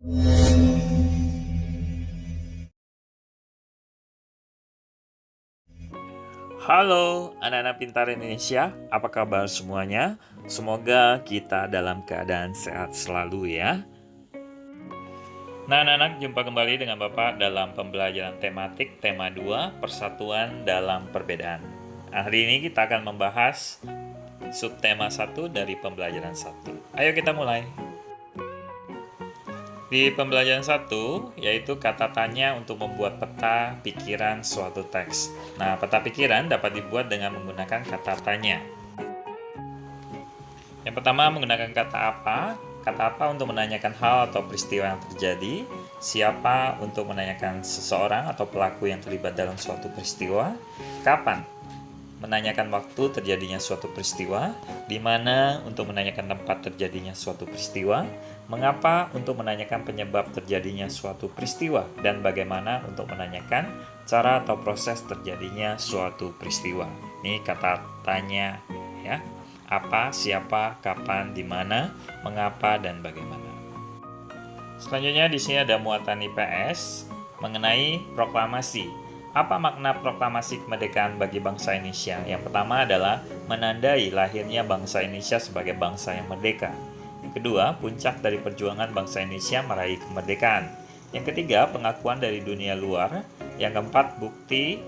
Halo anak-anak pintar Indonesia, apa kabar semuanya? Semoga kita dalam keadaan sehat selalu ya. Nah anak-anak, jumpa kembali dengan Bapak dalam pembelajaran tematik tema 2, Persatuan dalam Perbedaan. Hari ini kita akan membahas subtema 1 dari pembelajaran 1. Ayo kita mulai. Di pembelajaran 1, yaitu kata tanya untuk membuat peta pikiran suatu teks. Nah, peta pikiran dapat dibuat dengan menggunakan kata tanya. Yang pertama, menggunakan kata apa? Kata apa untuk menanyakan hal atau peristiwa yang terjadi. Siapa untuk menanyakan seseorang atau pelaku yang terlibat dalam suatu peristiwa. Kapan? Menanyakan waktu terjadinya suatu peristiwa, di mana untuk menanyakan tempat terjadinya suatu peristiwa, mengapa untuk menanyakan penyebab terjadinya suatu peristiwa, dan bagaimana untuk menanyakan cara atau proses terjadinya suatu peristiwa. Ini kata tanya ya. Apa, siapa, kapan, di mana, mengapa, dan bagaimana. Selanjutnya di sini ada muatan IPS mengenai proklamasi. Apa makna proklamasi kemerdekaan bagi bangsa Indonesia? Yang pertama adalah menandai lahirnya bangsa Indonesia sebagai bangsa yang merdeka. Yang kedua, puncak dari perjuangan bangsa Indonesia meraih kemerdekaan. Yang ketiga, pengakuan dari dunia luar. Yang keempat, bukti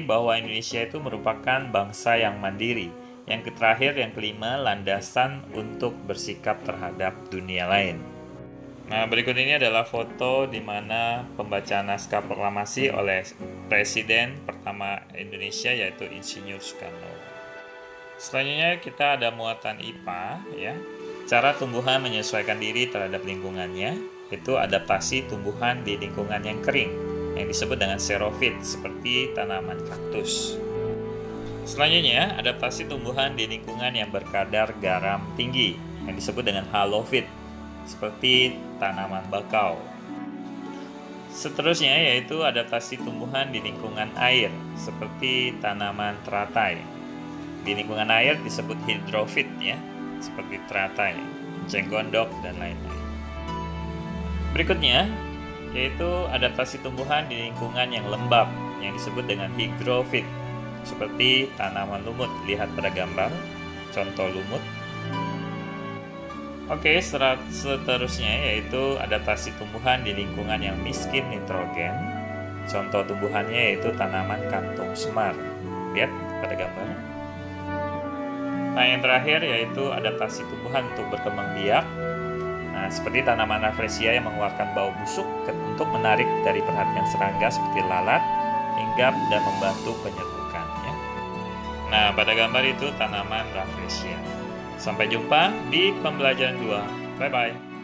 bahwa Indonesia itu merupakan bangsa yang mandiri. Yang terakhir, yang kelima, landasan untuk bersikap terhadap dunia lain. Nah, berikut ini adalah foto di mana pembacaan naskah proklamasi oleh Presiden pertama Indonesia, yaitu Insinyur Soekarno. Selanjutnya kita ada muatan IPA ya. Cara tumbuhan menyesuaikan diri terhadap lingkungannya, itu adaptasi tumbuhan di lingkungan yang kering, yang disebut dengan xerofit, seperti tanaman kaktus. Selanjutnya, adaptasi tumbuhan di lingkungan yang berkadar garam tinggi, yang disebut dengan halofit, seperti tanaman bakau. Seterusnya yaitu adaptasi tumbuhan di lingkungan air, seperti tanaman teratai. Di lingkungan air disebut hidrofit ya, seperti teratai, enceng gondok, dan lain-lain. Berikutnya yaitu adaptasi tumbuhan di lingkungan yang lembab, yang disebut dengan higrofit, seperti tanaman lumut. Lihat pada gambar contoh lumut. Oke, seterusnya yaitu adaptasi tumbuhan di lingkungan yang miskin nitrogen. Contoh tumbuhannya yaitu tanaman kantung semar. Lihat pada gambar. Nah, yang terakhir yaitu adaptasi tumbuhan untuk berkembang biak. Nah, seperti tanaman rafflesia yang mengeluarkan bau busuk untuk menarik dari perhatian serangga seperti lalat, hinggap, dan membantu penyerbukan. Ya. Nah, pada gambar itu tanaman rafflesia. Sampai jumpa di pembelajaran 2. Bye-bye.